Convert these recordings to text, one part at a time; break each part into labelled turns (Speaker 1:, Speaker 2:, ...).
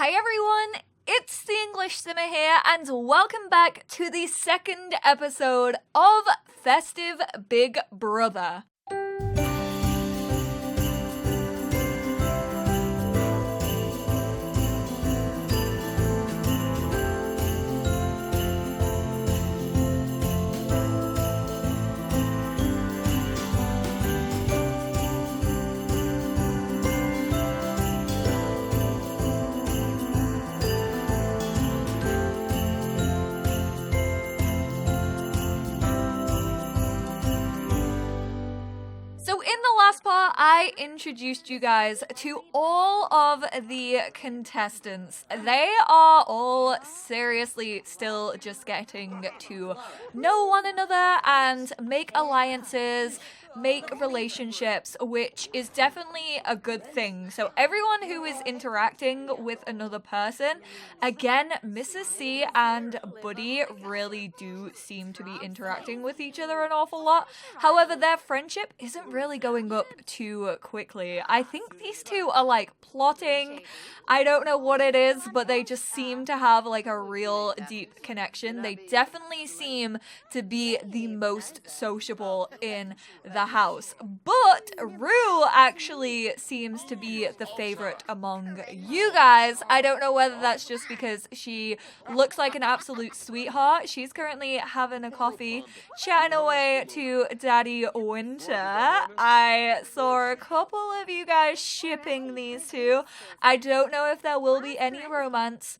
Speaker 1: Hi everyone, it's the EnglishSimmer here, and welcome back to the second episode of Festive Big Brother. So in the last part, I introduced you guys to all of the contestants. They are all seriously still just getting to know one another and make alliances, make relationships, which is definitely a good thing. So everyone who is interacting with another person, again, Mrs. C and Buddy really do seem to be interacting with each other an awful lot. However, their friendship isn't really going up too quickly. I think these two are like plotting. I don't know what it is, but they just seem to have like a real deep connection. They definitely seem to be the most sociable in the house. But Rue actually seems to be the favorite among you guys. I don't know whether that's just because she looks like an absolute sweetheart. She's currently having a coffee, chatting away to Daddy Winter. I saw a couple of you guys shipping these two. I don't know if there will be any romance.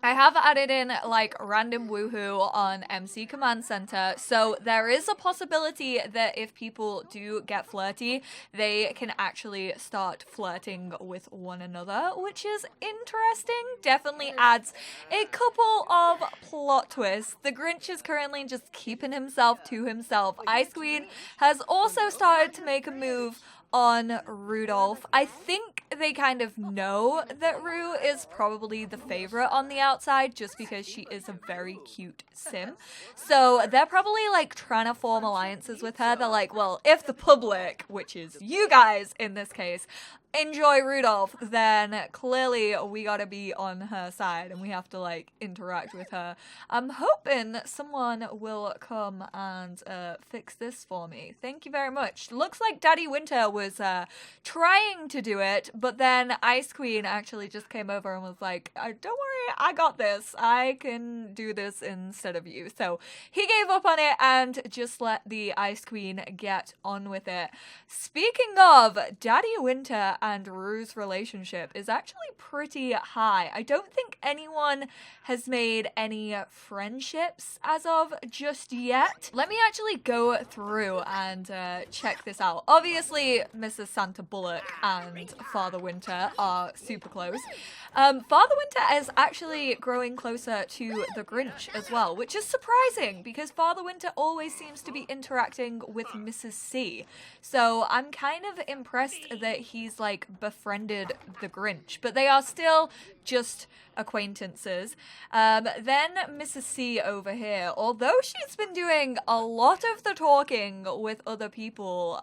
Speaker 1: I have added in like random woohoo on MC Command Center, so there is a possibility that if people do get flirty, they can actually start flirting with one another, which is interesting. Definitely adds a couple of plot twists. The Grinch is currently just keeping himself to himself. Ice Queen has also started to make a move on Rudolph. I think they kind of know that Rue is probably the favorite on the outside just because she is a very cute sim. So they're probably like trying to form alliances with her. They're like, well, if the public, which is you guys in this case, enjoy Rudolph, then clearly we gotta be on her side and we have to like interact with her. I'm hoping someone will come and fix this for me. Thank you very much. Looks like Daddy Winter was trying to do it, but then Ice Queen actually just came over and was like, don't worry, I got this. I can do this instead of you. So he gave up on it and just let the Ice Queen get on with it. Speaking of, Daddy Winter and Rue's relationship is actually pretty high. I don't think anyone has made any friendships as of just yet. Let me actually go through and check this out. Obviously, Mrs. Santa Bullock and Father Winter are super close. Father Winter is actually growing closer to the Grinch as well, which is surprising because Father Winter always seems to be interacting with Mrs. C. So I'm kind of impressed that he's like befriended the Grinch, but they are still just acquaintances. Then Mrs. C over here, although she's been doing a lot of the talking with other people,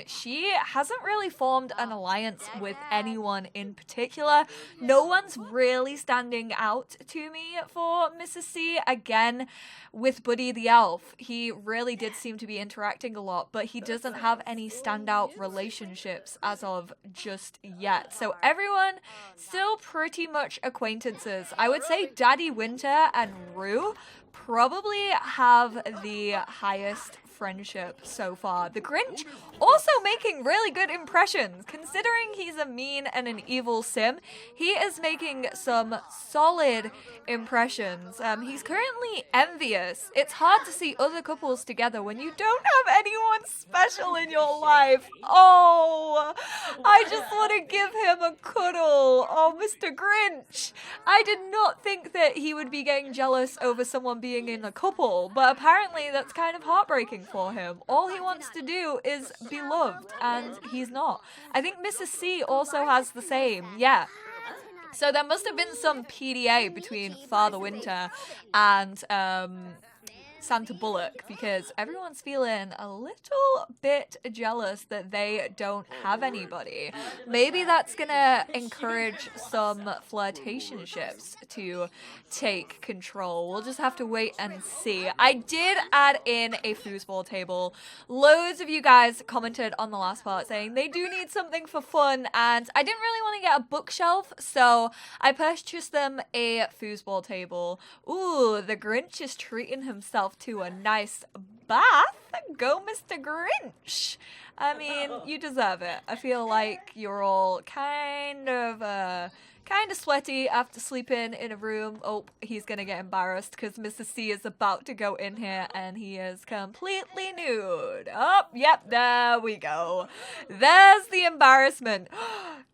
Speaker 1: she hasn't really formed an alliance with anyone in particular. No one's really standing out to me for Mrs. C. Again, with Buddy the Elf, he really did seem to be interacting a lot, but he doesn't have any standout relationships as of just yet. So everyone still pretty much acquaintances. I would say Daddy Winter and Rue probably have the highest friendship so far. The Grinch also making really good impressions. Considering he's a mean and an evil sim, he is making some solid impressions. He's currently envious. It's hard to see other couples together when you don't have anyone special in your life. Oh, I just want to give him a cuddle. Oh, Mr. Grinch. I did not think that he would be getting jealous over someone being in a couple, but apparently that's kind of heartbreaking for him. All he wants to do is be loved, and he's not. I think Mrs. C also has the same. Yeah. So there must have been some PDA between Father Winter and Santa Bullock because everyone's feeling a little bit jealous that they don't have anybody. Maybe that's gonna encourage some flirtationships to take control. We'll just have to wait and see. I did add in a foosball table. Loads of you guys commented on the last part saying they do need something for fun, and I didn't really want to get a bookshelf, so I purchased them a foosball table. Ooh, the Grinch is treating himself to a nice bath. Go, Mr. Grinch. I mean, you deserve it. I feel like you're all kind of sweaty after sleeping in a room. Oh, he's gonna get embarrassed because Mr. C is about to go in here and he is completely nude. Oh, yep, there we go. There's the embarrassment.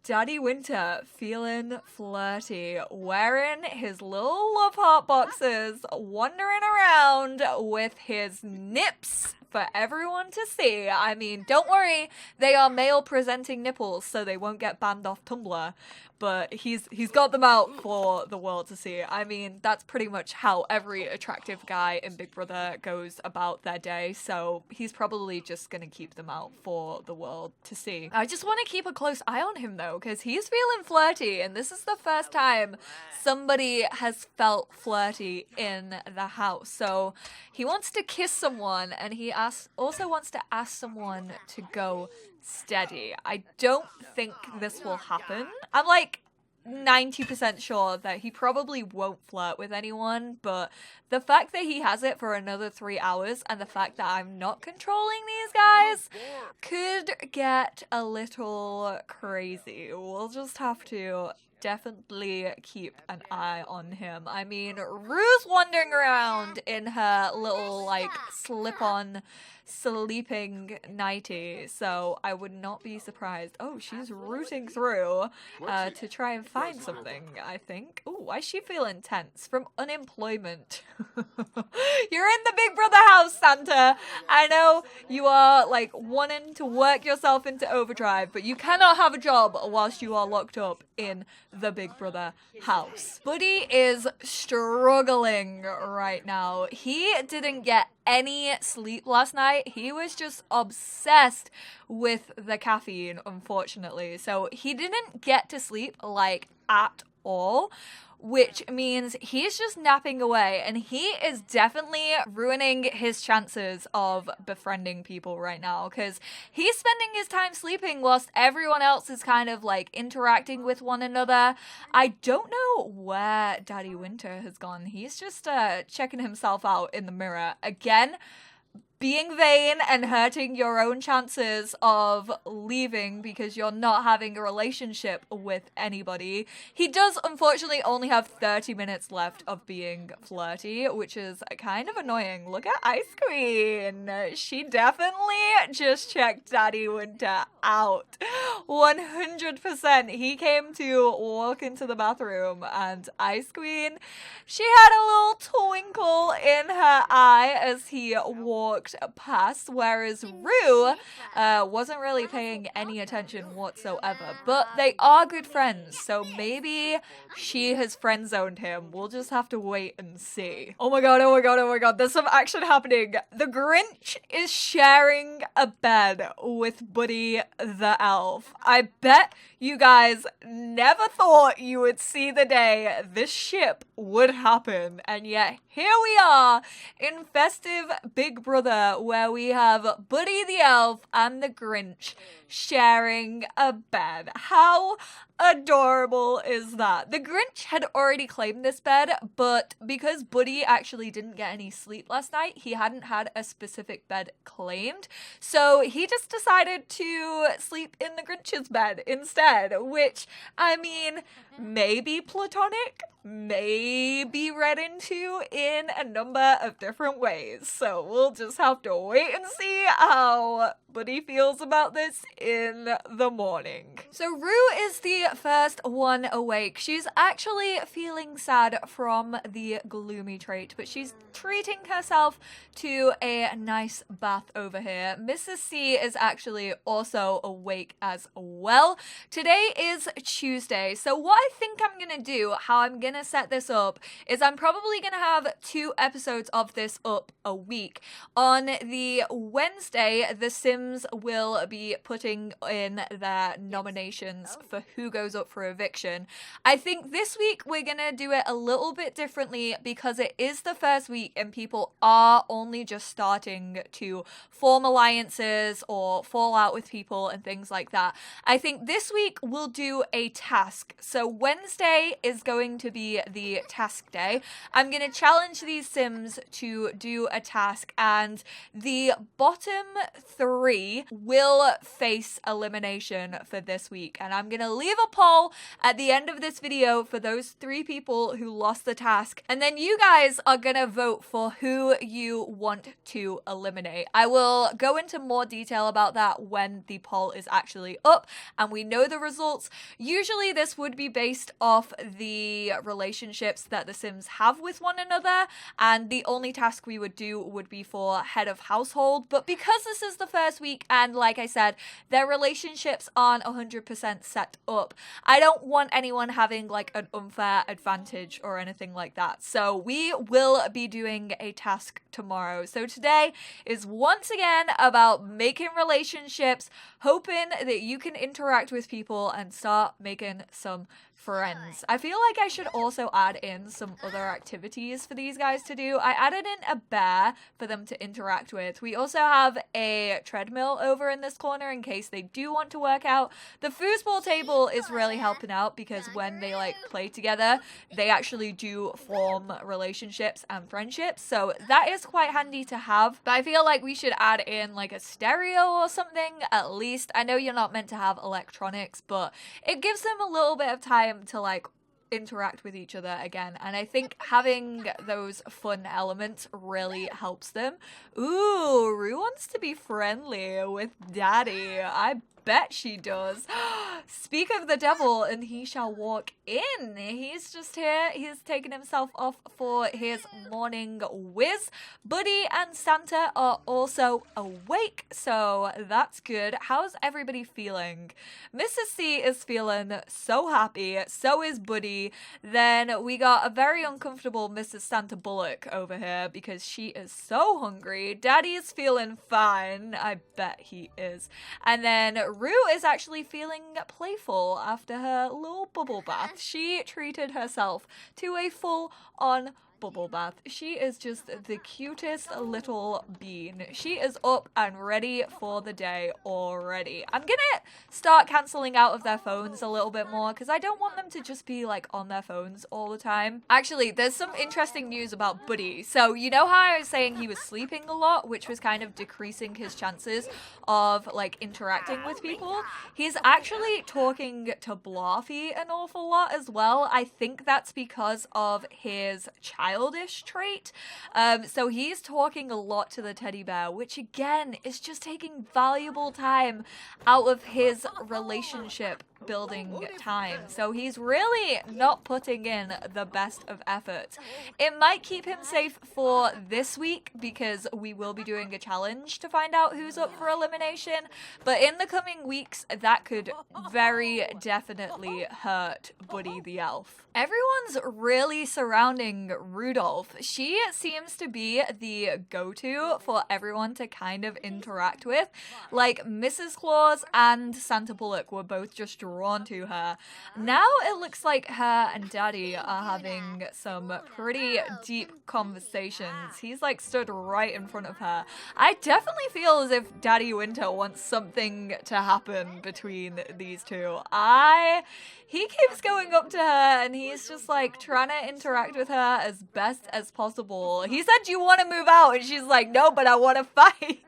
Speaker 1: Daddy Winter feeling flirty, wearing his little love heart boxes, wandering around with his nips for everyone to see. I mean, don't worry, they are male presenting nipples, so they won't get banned off Tumblr. But he's got them out for the world to see. I mean, that's pretty much how every attractive guy in Big Brother goes about their day. So he's probably just gonna keep them out for the world to see. I just want to keep a close eye on him though, because he's feeling flirty, and this is the first time somebody has felt flirty in the house. So he wants to kiss someone, and he also wants to ask someone to go steady. I don't think this will happen. I'm like 90% sure that he probably won't flirt with anyone, but the fact that he has it for another 3 hours and the fact that I'm not controlling these guys could get a little crazy. We'll just have to definitely keep an eye on him. I mean, Rue's wandering around in her little, like, slip-on sleeping nightie, so I would not be surprised. Oh, she's rooting through to try and find something, I think. Oh, why is she feeling tense? From unemployment. You're in the Big Brother house, Santa. I know you are, like, wanting to work yourself into overdrive, but you cannot have a job whilst you are locked up in the Big Brother house. Buddy is struggling right now. He didn't get any sleep last night. He was just obsessed with the caffeine, unfortunately. So he didn't get to sleep, like, at all, which means he's just napping away, and he is definitely ruining his chances of befriending people right now, because he's spending his time sleeping whilst everyone else is kind of like interacting with one another. I don't know where Daddy Winter has gone. He's just checking himself out in the mirror again, being vain and hurting your own chances of leaving because you're not having a relationship with anybody. He does unfortunately only have 30 minutes left of being flirty, which is kind of annoying. Look at Ice Queen. She definitely just checked Daddy Winter out. 100%. He came to walk into the bathroom, and Ice Queen, she had a little twinkle in her eye as he walked past, whereas Rue wasn't really paying any attention whatsoever. But they are good friends, so maybe she has friend zoned him. We'll just have to wait and see. Oh my god, oh my god, oh my god, there's some action happening. The Grinch is sharing a bed with Buddy the Elf. I bet you guys never thought you would see the day this ship would happen, and yet here we are in Festive Big Brother, where we have Buddy the Elf and the Grinch sharing a bed. How adorable is that? The Grinch had already claimed this bed, but because Buddy actually didn't get any sleep last night, he hadn't had a specific bed claimed. So he just decided to sleep in the Grinch's bed instead, which, I mean, may be platonic, may be read into in a number of different ways. So we'll just have to wait and see how Buddy feels about this in the morning. So Rue is the first one awake. She's actually feeling sad from the gloomy trait, but she's treating herself to a nice bath over here. Mrs. C is actually also awake as well. Today is Tuesday, so what I think I'm gonna do, how I'm gonna set this up, is I'm probably gonna have 2 episodes of this up a week. On the Wednesday, the Sims will be putting in their nominations for who goes up for eviction. I think this week we're gonna do it a little bit differently because it is the first week and people are only just starting to form alliances or fall out with people and things like that. I think this week we'll do a task. So Wednesday is going to be the task day. I'm going to challenge these Sims to do a task, and the bottom 3 will face elimination for this week. And I'm going to leave a poll at the end of this video for those 3 people who lost the task. And then you guys are going to vote for who you want to eliminate. I will go into more detail about that when the poll is actually up and we know the results. Usually this would be based off the relationships that the Sims have with one another, and the only task we would do would be for head of household. But because this is the first week and like I said, their relationships aren't 100% set up, I don't want anyone having like an unfair advantage or anything like that. So we will be doing a task tomorrow. So today is once again about making relationships, hoping that you can interact with people and start making some friends. I feel like I should also add in some other activities for these guys to do. I added in a bear for them to interact with. We also have a treadmill over in this corner in case they do want to work out. The foosball table is really helping out because when they like play together, they actually do form relationships and friendships. So that is quite handy to have. But I feel like we should add in like a stereo or something at least. I know you're not meant to have electronics, but it gives them a little bit of time to like interact with each other again, and I think having those fun elements really helps them. Ooh, Rue wants to be friendly with Daddy. I bet she does. Speak of the devil and he shall walk in. He's just here. He's taken himself off for his morning whiz. Buddy and Santa are also awake, so that's good. How's everybody feeling? Mrs. C is feeling so happy. So is Buddy. Then we got a very uncomfortable Mrs. Santa Bullock over here because she is so hungry. Daddy is feeling fine. I bet he is. And then Rue is actually feeling playful after her little bubble bath. She treated herself to a full-on bubble bath. She is just the cutest little bean. She is up and ready for the day already. I'm gonna start cancelling out of their phones a little bit more because I don't want them to just be like on their phones all the time. Actually, there's some interesting news about Buddy. So you know how I was saying he was sleeping a lot, which was kind of decreasing his chances of like interacting with people? He's actually talking to Blarfy an awful lot as well. I think that's because of his childish trait. So he's talking a lot to the teddy bear, which again is just taking valuable time out of his relationship building time. So he's really not putting in the best of efforts. It might keep him safe for this week because we will be doing a challenge to find out who's up for elimination, but in the coming weeks that could very definitely hurt Buddy the elf. Everyone's really surrounding Rudolph. She seems to be the go-to for everyone to kind of interact with. Like Mrs. Claus and Santa Bullock were both just drawn to her. Now it looks like her and Daddy are having some pretty deep conversations. He's like stood right in front of her. I definitely feel as if Daddy Winter wants something to happen between these two. He keeps going up to her and he's just like trying to interact with her as best as possible. He said, "Do you want to move out?" And she's like, "No, but I want to fight."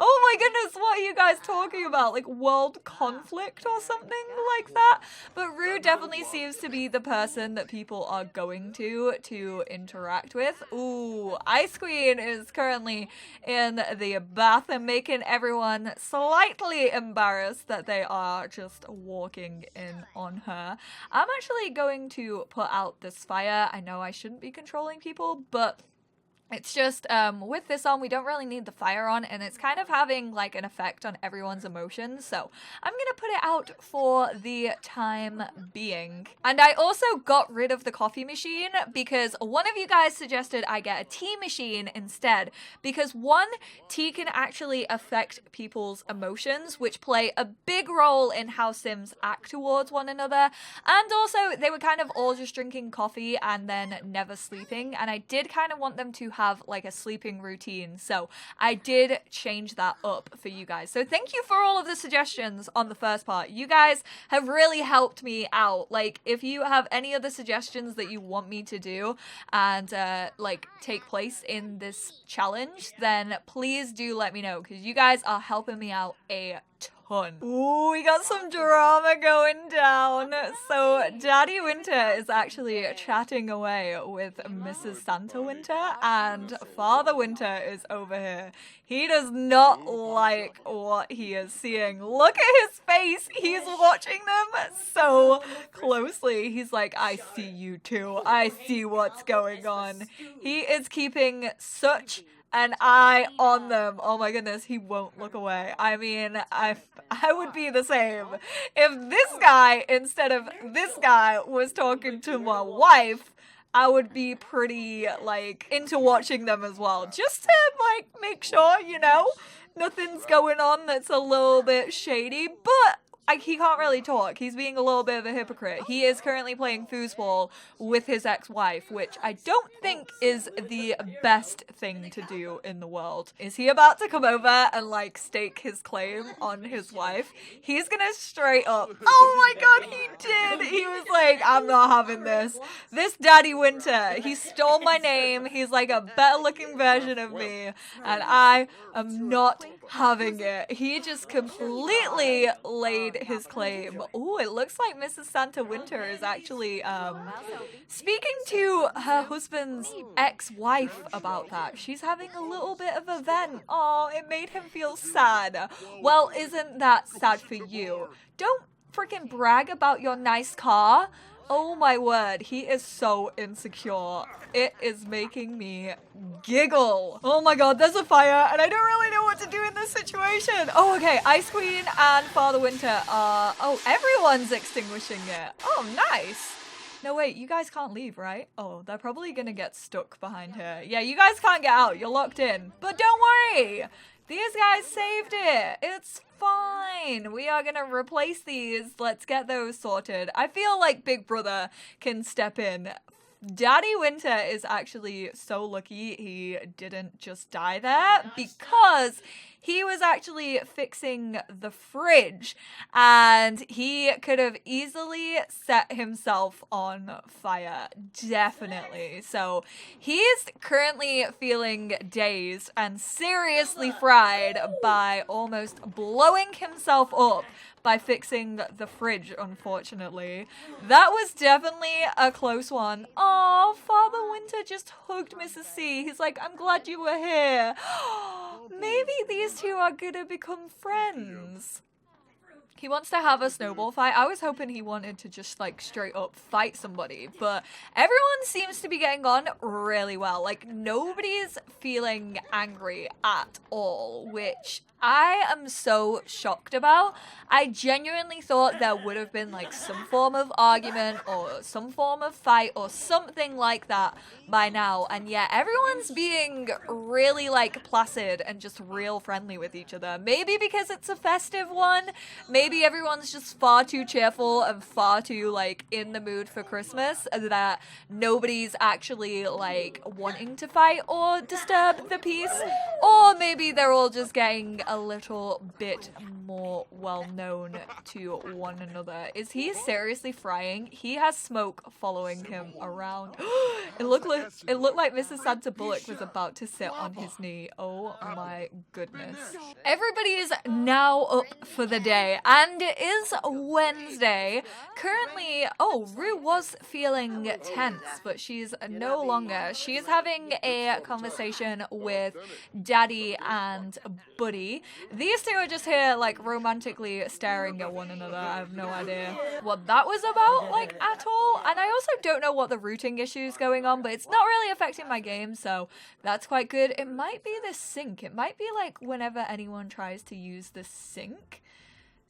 Speaker 1: Oh my goodness, what are you guys talking about? Like world conflict or something like that? But Rue definitely seems to be the person that people are going to interact with. Ooh, Ice Queen is currently in the bath and making everyone slightly embarrassed that they are just walking in on her. I'm actually going to put out this fire. I know I shouldn't be controlling people, but it's just, with this on, we don't really need the fire on, and it's kind of having, like, an effect on everyone's emotions, so I'm gonna put it out for the time being. And I also got rid of the coffee machine because one of you guys suggested I get a tea machine instead, because one, tea can actually affect people's emotions, which play a big role in how Sims act towards one another, and also, they were kind of all just drinking coffee and then never sleeping, and I did kind of want them to have like a sleeping routine, so I did change that up for you guys. So thank you for all of the suggestions on the first part. You guys have really helped me out. Like, if you have any other suggestions that you want me to do and like take place in this challenge, then please do let me know, because you guys are helping me out a ton. Ooh, we got some drama going down. So Daddy Winter is actually chatting away with Mrs. Santa Winter, and Father Winter is over here. He does not like what he is seeing. Look at his face. He's watching them so closely. He's like, I see you too. I see what's going on. He is keeping such an eye on them. Oh my goodness, he won't look away. I mean, I would be the same. If this guy, instead of this guy, was talking to my wife, I would be pretty, like, into watching them as well. Just to, like, make sure, you know, nothing's going on that's a little bit shady, but he can't really talk. He's being a little bit of a hypocrite. He is currently playing foosball with his ex-wife, which I don't think is the best thing to do in the world. Is he about to come over and, like, stake his claim on his wife? He's gonna straight up, oh my god, he did! He was like, I'm not having this. This Daddy Winter, he stole my name. He's like a better looking version of me, and I am not having it. He just completely laid his claim. Oh, it looks like Mrs. Santa Winter is actually speaking to her husband's ex-wife about that. She's having a little bit of a vent. Oh, it made him feel sad. Well, isn't that sad for you? Don't freaking brag about your nice car. Oh my word, he is so insecure. It is making me giggle. Oh my god, there's a fire and I don't really know what to do in this situation. Oh, okay, Ice Queen and Father Winter are... Oh, everyone's extinguishing it. Oh, nice. No, wait, you guys can't leave, right? Oh, they're probably gonna get stuck behind her. Yeah, you guys can't get out. You're locked in. But don't worry. These guys saved it. It's fine. We are gonna replace these. Let's get those sorted. I feel like Big Brother can step in. Daddy Winter is actually so lucky he didn't just die there, because he was actually fixing the fridge and he could have easily set himself on fire. Definitely. So he's currently feeling dazed and seriously fried by almost blowing himself up by fixing the fridge, unfortunately. That was definitely a close one. Oh, Father Winter just hugged Mrs. C. He's like, I'm glad you were here. Maybe these two are gonna become friends. He wants to have a snowball fight. I was hoping he wanted to just, like, straight up fight somebody, but everyone seems to be getting on really well. Like, nobody's feeling angry at all, which I am so shocked about. I genuinely thought there would have been, like, some form of argument or some form of fight or something like that by now, and yet everyone's being really, like, placid and just real friendly with each other. Maybe because it's a festive one, maybe maybe everyone's just far too cheerful and far too like in the mood for Christmas that nobody's actually like wanting to fight or disturb the peace, or maybe they're all just getting a little bit more well known to one another. Is he seriously frying? He has smoke following him around. It looked like Mrs. Santa Bullock was about to sit on his knee. Oh my goodness. Everybody is now up for the day, and it is Wednesday. Currently, Rue was feeling tense, but she's no longer. She's having a conversation with Daddy and Buddy. These two are just here like romantically staring at one another. I have no idea what that was about, like, at all. And I also don't know what the routing issue is going on, but it's not really affecting my game, so that's quite good. It might be the sink. It might be like whenever anyone tries to use the sink.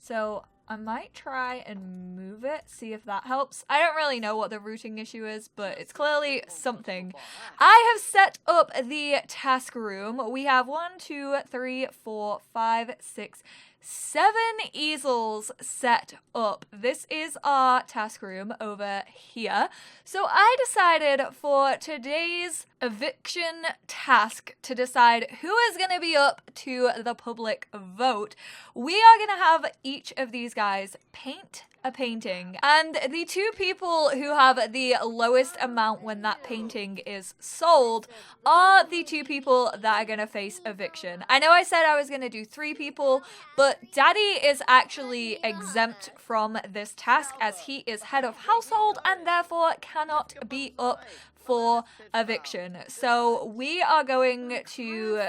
Speaker 1: So I might try and move it, see if that helps. I don't really know what the routing issue is, but it's clearly something. I have set up the task room. We have 1, 2, 3, 4, 5, 6, 7 easels set up. This is our task room over here. So I decided for today's eviction task to decide who is going to be up to the public vote. We are going to have each of these guys paint a painting, and the two people who have the lowest amount when that painting is sold are the two people that are going to face eviction. I know I said I was going to do 3 people, but Daddy is actually exempt from this task as he is head of household and therefore cannot be up for eviction. So we are going to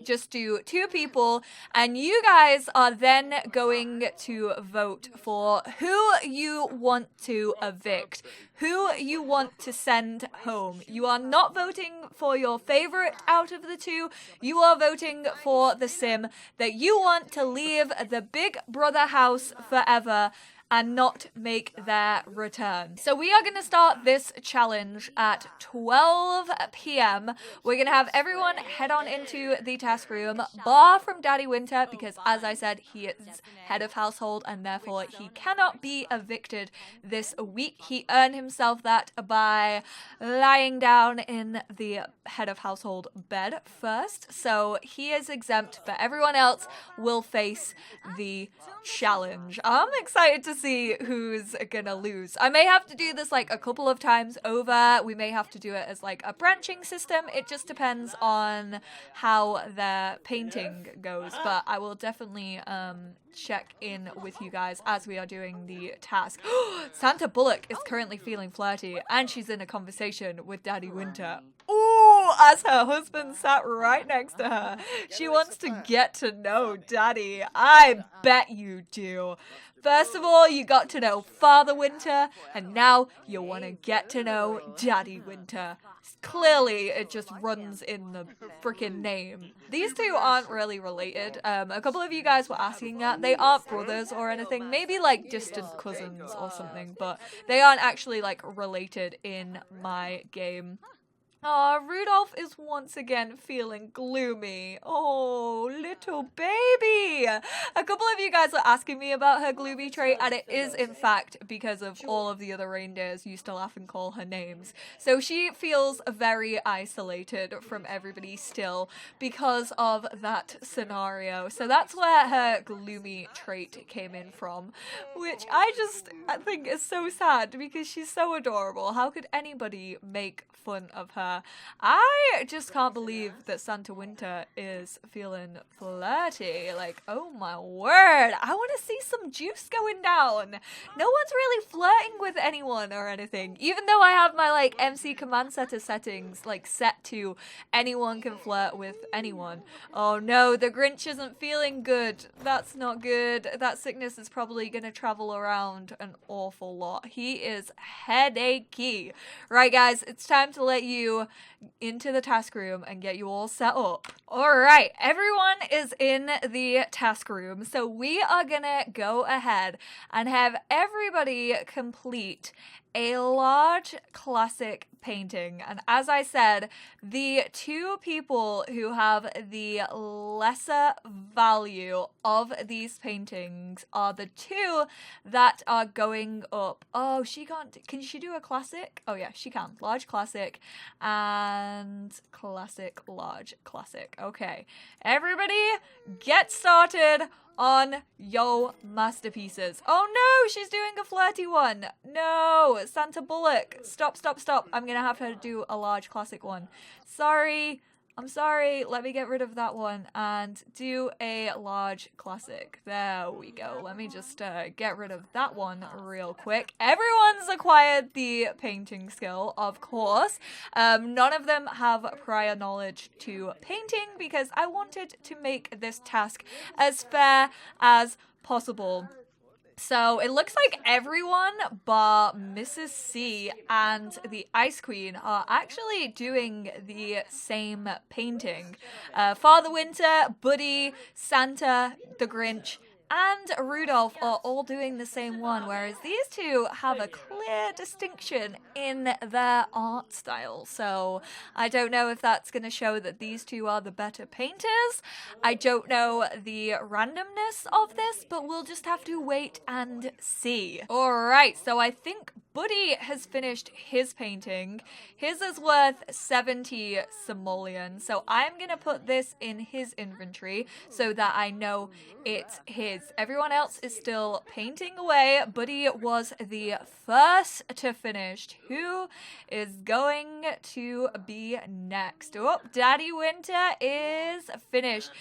Speaker 1: just do 2 people, and you guys are then going to vote for who you want to evict, who you want to send home. You are not voting for your favorite out of the 2. You are voting for the sim that you want to leave the Big Brother house forever and not make their return. So we are going to start this challenge at 12 p.m. We're going to have everyone head on into the task room, bar from Daddy Winter, because as I said, he is head of household and therefore he cannot be evicted this week. He earned himself that by lying down in the head of household bed first. So he is exempt, but everyone else will face the challenge. I'm excited to see who's gonna lose. I may have to do this like a couple of times over. We may have to do it as like a branching system. It just depends on how the painting goes, but I will definitely check in with you guys as we are doing the task. Santa Bullock is currently feeling flirty and she's in a conversation with Daddy Winter. Ooh, as her husband sat right next to her. She wants to get to know Daddy. I bet you do. First of all, you got to know Father Winter, and now you want to get to know Daddy Winter. Clearly, it just runs in the freaking name. These two aren't really related. A couple of you guys were asking that. They aren't brothers or anything. Maybe like distant cousins or something, but they aren't actually like related in my game. Aw, Rudolph is once again feeling gloomy. Oh, little baby. A couple of you guys were asking me about her gloomy trait, and it is, in fact, because of all of the other reindeers used to laugh and call her names. So she feels very isolated from everybody still because of that scenario. So that's where her gloomy trait came in from, which I think is so sad because she's so adorable. How could anybody make fun of her? I just can't believe that Santa Winter is feeling flirty. Like, oh my word, I want to see some juice going down. No one's really flirting with anyone or anything, even though I have my like MC command setter settings like set to anyone can flirt with anyone. Oh no, the Grinch isn't feeling good. That's not good. That sickness is probably gonna travel around an awful lot. He is headachy. Right guys, it's time to let you into the task room and get you all set up. Alright, everyone is in the task room, so we are gonna go ahead and have everybody complete a large classic painting. And as I said, the two people who have the lesser value of these paintings are the two that are going up. Oh, she can't. Can she do a classic? Oh, yeah, she can. Large classic and classic, large classic. Okay, everybody get started on your masterpieces. Oh no, she's doing a flirty one. No, Santa Bullock. Stop. I'm gonna have to do a large classic one. Sorry. I'm sorry. Let me get rid of that one and do a large classic. There we go. Let me just get rid of that one real quick. Everyone's acquired the painting skill, of course. None of them have prior knowledge to painting because I wanted to make this task as fair as possible. So it looks like everyone but Mrs. C and the Ice Queen are actually doing the same painting. Father Winter, Buddy, Santa, the Grinch, and Rudolph are all doing the same one, whereas these two have a clear distinction in their art style. So I don't know if that's going to show that these two are the better painters. I don't know the randomness of this, but we'll just have to wait and see. Alright, so I think Buddy has finished his painting. His is worth 70 simoleons, so I'm going to put this in his inventory so that I know it's his. Everyone else is still painting away. Buddy was the first to finish. Who is going to be next? Oh, Daddy Winter is finished.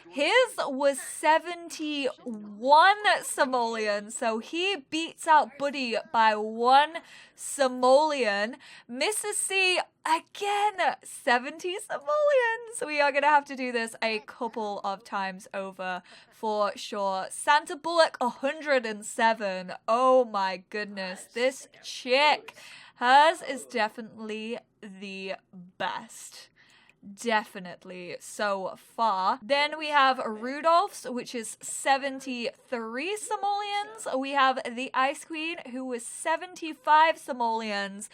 Speaker 1: His was 71 simoleons, so he beats out Buddy by 1 simoleon. Mrs. C, again, 70 simoleons. We are going to have to do this a couple of times over for sure. Santa Bullock, 107. Oh my goodness. This chick, hers is definitely the best. Definitely so far. Then we have Rudolph's, which is 73 simoleons. We have the Ice Queen, who was 75 simoleons.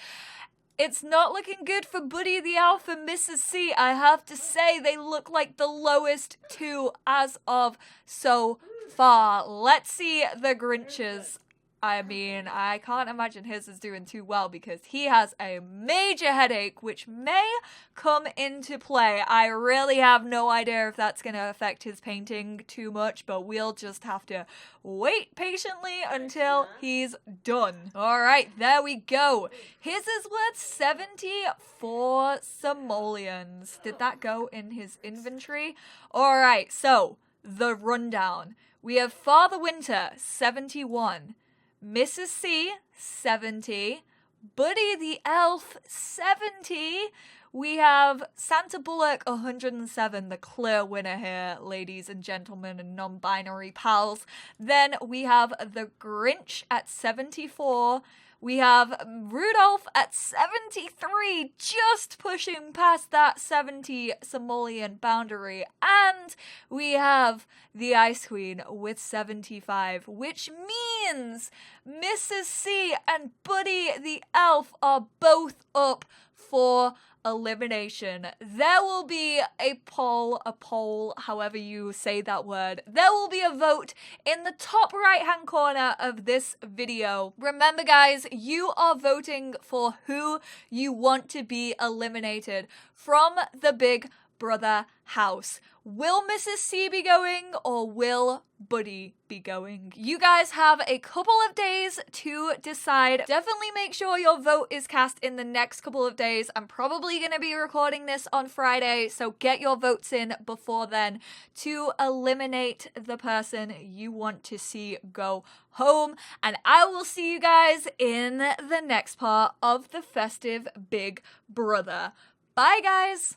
Speaker 1: It's not looking good for Buddy the Elf and Mrs. C. I have to say, they look like the lowest two as of so far. Let's see the Grinch's. I mean, I can't imagine his is doing too well because he has a major headache, which may come into play. I really have no idea if that's going to affect his painting too much, but we'll just have to wait patiently until he's done. All right, there we go. His is worth 74 simoleons. Did that go in his inventory? All right, so the rundown. We have Father Winter, 71. Mrs. C, 70. Buddy the Elf, 70. We have Santa Bullock, 107, the clear winner here, ladies and gentlemen and non-binary pals. Then we have the Grinch at 74. We have Rudolph at 73, just pushing past that 70 simoleon boundary. And we have the Ice Queen with 75, which means Mrs. C and Buddy the Elf are both up for elimination. There will be a poll, however you say that word. There will be a vote in the top right-hand corner of this video. Remember, guys, you are voting for who you want to be eliminated from the Big Brother house. Will Mrs. C be going or will Buddy be going? You guys have a couple of days to decide. Definitely make sure your vote is cast in the next couple of days. I'm probably going to be recording this on Friday, so get your votes in before then to eliminate the person you want to see go home. And I will see you guys in the next part of the Festive Big Brother. Bye, guys!